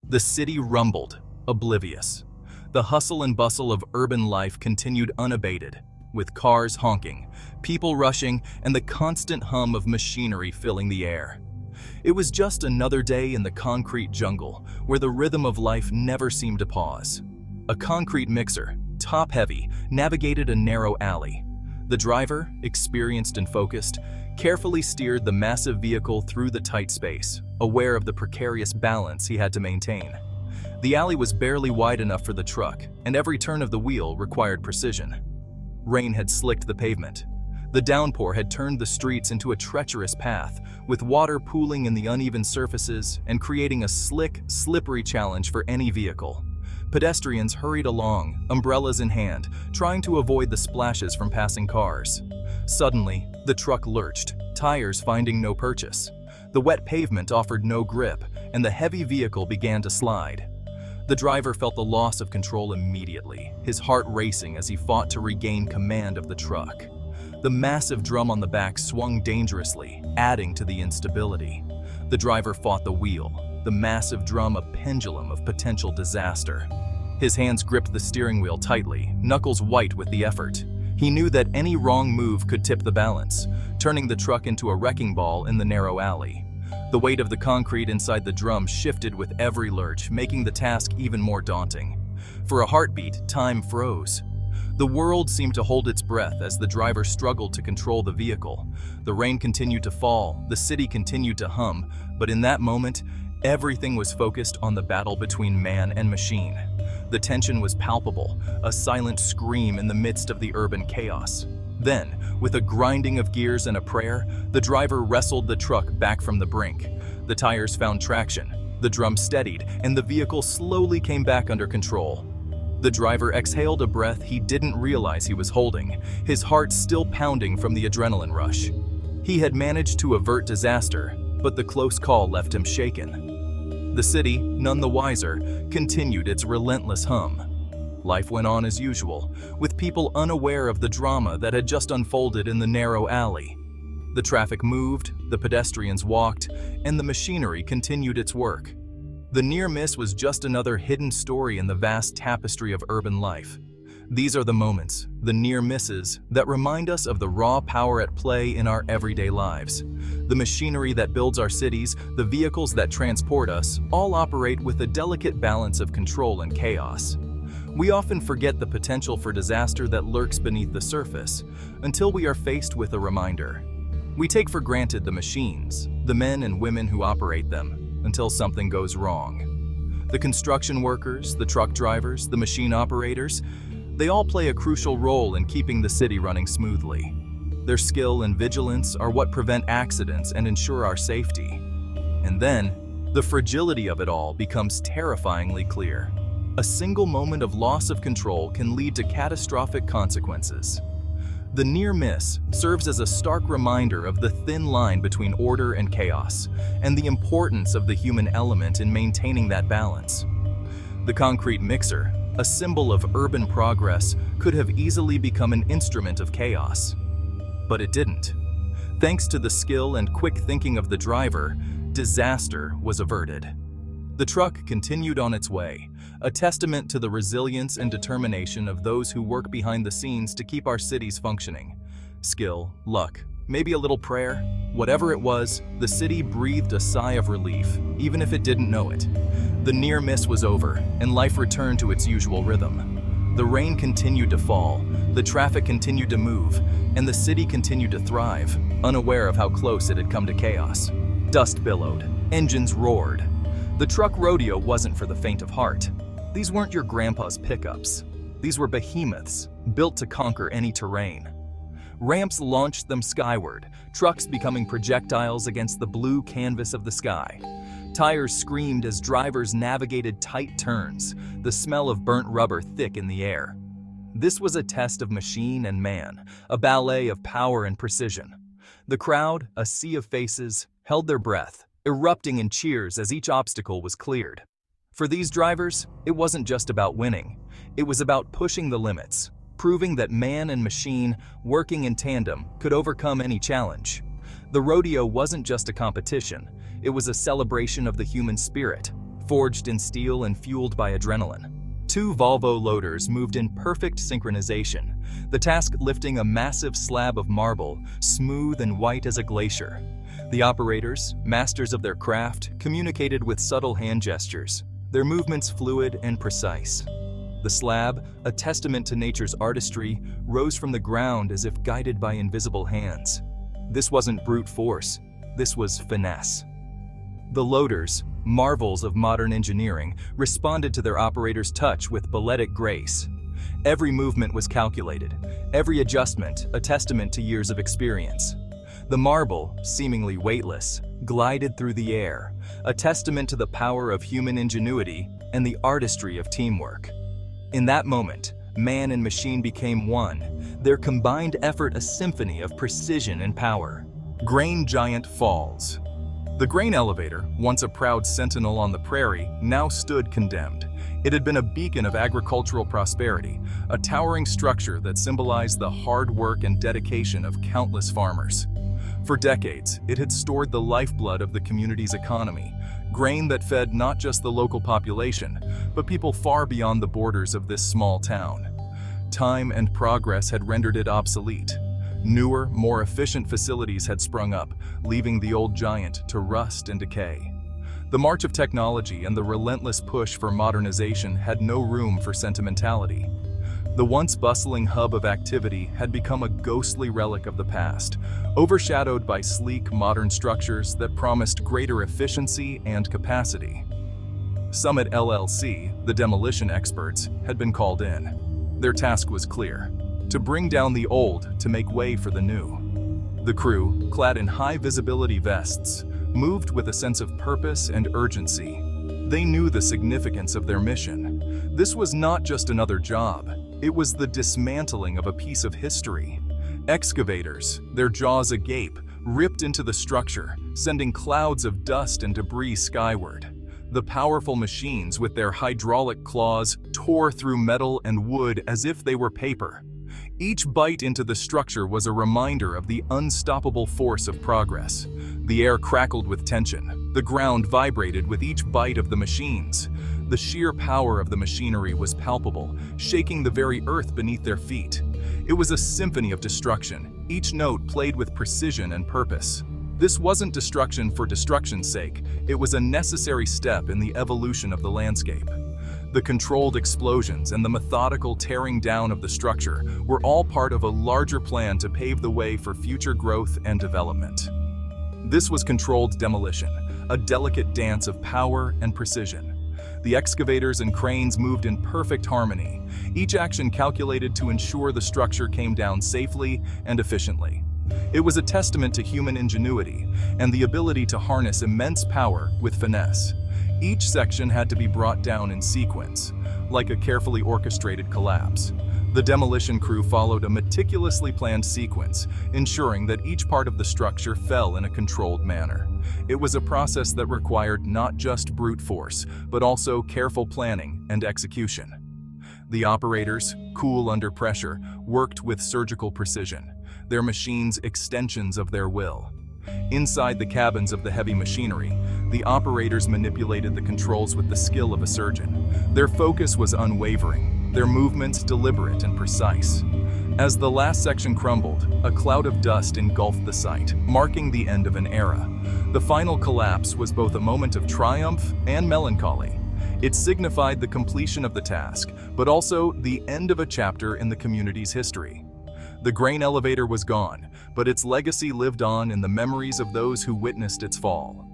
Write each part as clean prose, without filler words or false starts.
The city rumbled, oblivious. The hustle and bustle of urban life continued unabated, with cars honking, people rushing, and the constant hum of machinery filling the air. It was just another day in the concrete jungle, where the rhythm of life never seemed to pause. A concrete mixer, top-heavy, navigated a narrow alley. The driver, experienced and focused, carefully steered the massive vehicle through the tight space, aware of the precarious balance he had to maintain. The alley was barely wide enough for the truck, and every turn of the wheel required precision. Rain had slicked the pavement. The downpour had turned the streets into a treacherous path, with water pooling in the uneven surfaces and creating a slick, slippery challenge for any vehicle. Pedestrians hurried along, umbrellas in hand, trying to avoid the splashes from passing cars. Suddenly, the truck lurched, tires finding no purchase. The wet pavement offered no grip, and the heavy vehicle began to slide. The driver felt the loss of control immediately, his heart racing as he fought to regain command of the truck. The massive drum on the back swung dangerously, adding to the instability. The driver fought the wheel, the massive drum a pendulum of potential disaster. His hands gripped the steering wheel tightly, knuckles white with the effort. He knew that any wrong move could tip the balance, turning the truck into a wrecking ball in the narrow alley. The weight of the concrete inside the drum shifted with every lurch, making the task even more daunting. For a heartbeat, time froze. The world seemed to hold its breath as the driver struggled to control the vehicle. The rain continued to fall, the city continued to hum, but in that moment, everything was focused on the battle between man and machine. The tension was palpable, a silent scream in the midst of the urban chaos. Then, with a grinding of gears and a prayer, the driver wrestled the truck back from the brink. The tires found traction, the drum steadied, and the vehicle slowly came back under control. The driver exhaled a breath he didn't realize he was holding, his heart still pounding from the adrenaline rush. He had managed to avert disaster, but the close call left him shaken. The city, none the wiser, continued its relentless hum. Life went on as usual, with people unaware of the drama that had just unfolded in the narrow alley. The traffic moved, the pedestrians walked, and the machinery continued its work. The near miss was just another hidden story in the vast tapestry of urban life. These are the moments, the near misses, that remind us of the raw power at play in our everyday lives. The machinery that builds our cities, the vehicles that transport us, all operate with a delicate balance of control and chaos. We often forget the potential for disaster that lurks beneath the surface, until we are faced with a reminder. We take for granted the machines, the men and women who operate them, until something goes wrong. The construction workers, the truck drivers, the machine operators, they all play a crucial role in keeping the city running smoothly. Their skill and vigilance are what prevent accidents and ensure our safety. And then, the fragility of it all becomes terrifyingly clear. A single moment of loss of control can lead to catastrophic consequences. The near miss serves as a stark reminder of the thin line between order and chaos, and the importance of the human element in maintaining that balance. The concrete mixer, a symbol of urban progress, could have easily become an instrument of chaos. But it didn't. Thanks to the skill and quick thinking of the driver, disaster was averted. The truck continued on its way, a testament to the resilience and determination of those who work behind the scenes to keep our cities functioning. Skill, luck, maybe a little prayer. Whatever it was, the city breathed a sigh of relief, even if it didn't know it. The near miss was over, and life returned to its usual rhythm. The rain continued to fall, the traffic continued to move, and the city continued to thrive, unaware of how close it had come to chaos. Dust billowed, engines roared. The truck rodeo wasn't for the faint of heart. These weren't your grandpa's pickups. These were behemoths, built to conquer any terrain. Ramps launched them skyward, trucks becoming projectiles against the blue canvas of the sky. Tires screamed as drivers navigated tight turns, the smell of burnt rubber thick in the air. This was a test of machine and man, a ballet of power and precision. The crowd, a sea of faces, held their breath, erupting in cheers as each obstacle was cleared. For these drivers, it wasn't just about winning. It was about pushing the limits, proving that man and machine, working in tandem, could overcome any challenge. The rodeo wasn't just a competition. It was a celebration of the human spirit, forged in steel and fueled by adrenaline. Two Volvo loaders moved in perfect synchronization, the task lifting a massive slab of marble, smooth and white as a glacier. The operators, masters of their craft, communicated with subtle hand gestures, their movements fluid and precise. The slab, a testament to nature's artistry, rose from the ground as if guided by invisible hands. This wasn't brute force, this was finesse. The loaders, marvels of modern engineering, responded to their operator's touch with balletic grace. Every movement was calculated, every adjustment a testament to years of experience. The marble, seemingly weightless, glided through the air, a testament to the power of human ingenuity and the artistry of teamwork. In that moment, man and machine became one, their combined effort a symphony of precision and power. Grain giant falls. The grain elevator, once a proud sentinel on the prairie, now stood condemned. It had been a beacon of agricultural prosperity, a towering structure that symbolized the hard work and dedication of countless farmers. For decades, it had stored the lifeblood of the community's economy, grain that fed not just the local population, but people far beyond the borders of this small town. Time and progress had rendered it obsolete. Newer, more efficient facilities had sprung up, leaving the old giant to rust and decay. The march of technology and the relentless push for modernization had no room for sentimentality. The once bustling hub of activity had become a ghostly relic of the past, overshadowed by sleek, modern structures that promised greater efficiency and capacity. Summit LLC, the demolition experts, had been called in. Their task was clear: to bring down the old to make way for the new. The crew, clad in high-visibility vests, moved with a sense of purpose and urgency. They knew the significance of their mission. This was not just another job. It was the dismantling of a piece of history. Excavators, their jaws agape, ripped into the structure, sending clouds of dust and debris skyward. The powerful machines, with their hydraulic claws, tore through metal and wood as if they were paper. Each bite into the structure was a reminder of the unstoppable force of progress. The air crackled with tension. The ground vibrated with each bite of the machines. The sheer power of the machinery was palpable, shaking the very earth beneath their feet. It was a symphony of destruction, each note played with precision and purpose. This wasn't destruction for destruction's sake, it was a necessary step in the evolution of the landscape. The controlled explosions and the methodical tearing down of the structure were all part of a larger plan to pave the way for future growth and development. This was controlled demolition, a delicate dance of power and precision. The excavators and cranes moved in perfect harmony, each action calculated to ensure the structure came down safely and efficiently. It was a testament to human ingenuity and the ability to harness immense power with finesse. Each section had to be brought down in sequence, like a carefully orchestrated collapse. The demolition crew followed a meticulously planned sequence, ensuring that each part of the structure fell in a controlled manner. It was a process that required not just brute force, but also careful planning and execution. The operators, cool under pressure, worked with surgical precision, their machines extensions of their will. Inside the cabins of the heavy machinery, the operators manipulated the controls with the skill of a surgeon. Their focus was unwavering, their movements deliberate and precise. As the last section crumbled, a cloud of dust engulfed the site, marking the end of an era. The final collapse was both a moment of triumph and melancholy. It signified the completion of the task, but also the end of a chapter in the community's history. The grain elevator was gone, but its legacy lived on in the memories of those who witnessed its fall.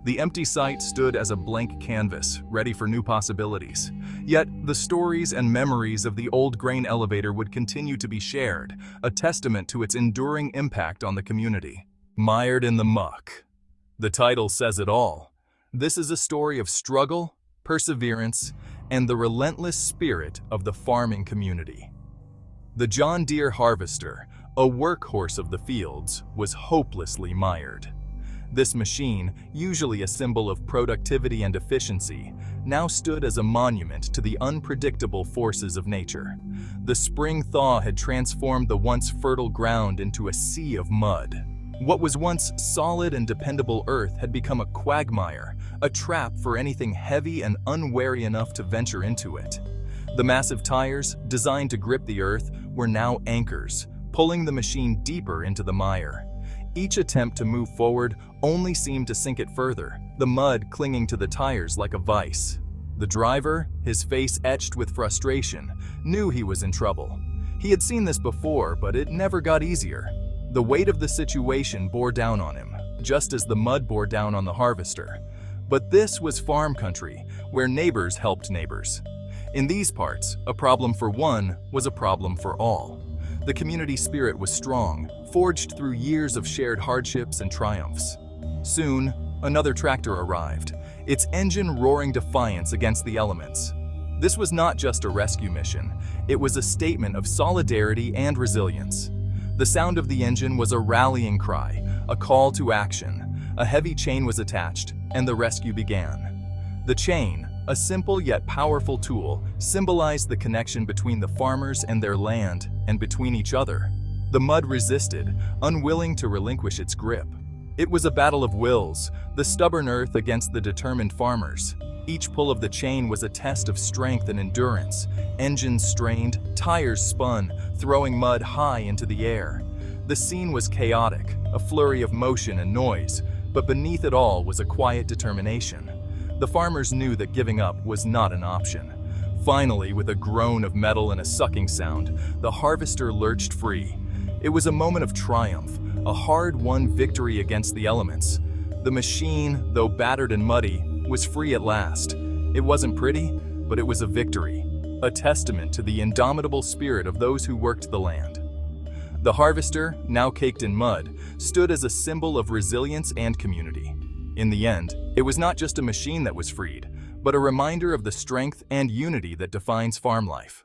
The empty site stood as a blank canvas, ready for new possibilities. Yet, the stories and memories of the old grain elevator would continue to be shared, a testament to its enduring impact on the community. Mired in the muck. The title says it all. This is a story of struggle, perseverance, and the relentless spirit of the farming community. The John Deere harvester, a workhorse of the fields, was hopelessly mired. This machine, usually a symbol of productivity and efficiency, now stood as a monument to the unpredictable forces of nature. The spring thaw had transformed the once fertile ground into a sea of mud. What was once solid and dependable earth had become a quagmire, a trap for anything heavy and unwary enough to venture into it. The massive tires, designed to grip the earth, were now anchors, pulling the machine deeper into the mire. Each attempt to move forward only seemed to sink it further, the mud clinging to the tires like a vice. The driver, his face etched with frustration, knew he was in trouble. He had seen this before, but it never got easier. The weight of the situation bore down on him, just as the mud bore down on the harvester. But this was farm country, where neighbors helped neighbors. In these parts, a problem for one was a problem for all. The community spirit was strong, forged through years of shared hardships and triumphs. Soon, another tractor arrived, its engine roaring defiance against the elements. This was not just a rescue mission, it was a statement of solidarity and resilience. The sound of the engine was a rallying cry, a call to action. A heavy chain was attached, and the rescue began. The chain, a simple yet powerful tool, symbolized the connection between the farmers and their land, and between each other. The mud resisted, unwilling to relinquish its grip. It was a battle of wills, the stubborn earth against the determined farmers. Each pull of the chain was a test of strength and endurance. Engines strained, tires spun, throwing mud high into the air. The scene was chaotic, a flurry of motion and noise, but beneath it all was a quiet determination. The farmers knew that giving up was not an option. Finally, with a groan of metal and a sucking sound, the harvester lurched free. It was a moment of triumph, a hard-won victory against the elements. The machine, though battered and muddy, was free at last. It wasn't pretty, but it was a victory, a testament to the indomitable spirit of those who worked the land. The harvester, now caked in mud, stood as a symbol of resilience and community. In the end, it was not just a machine that was freed, but a reminder of the strength and unity that defines farm life.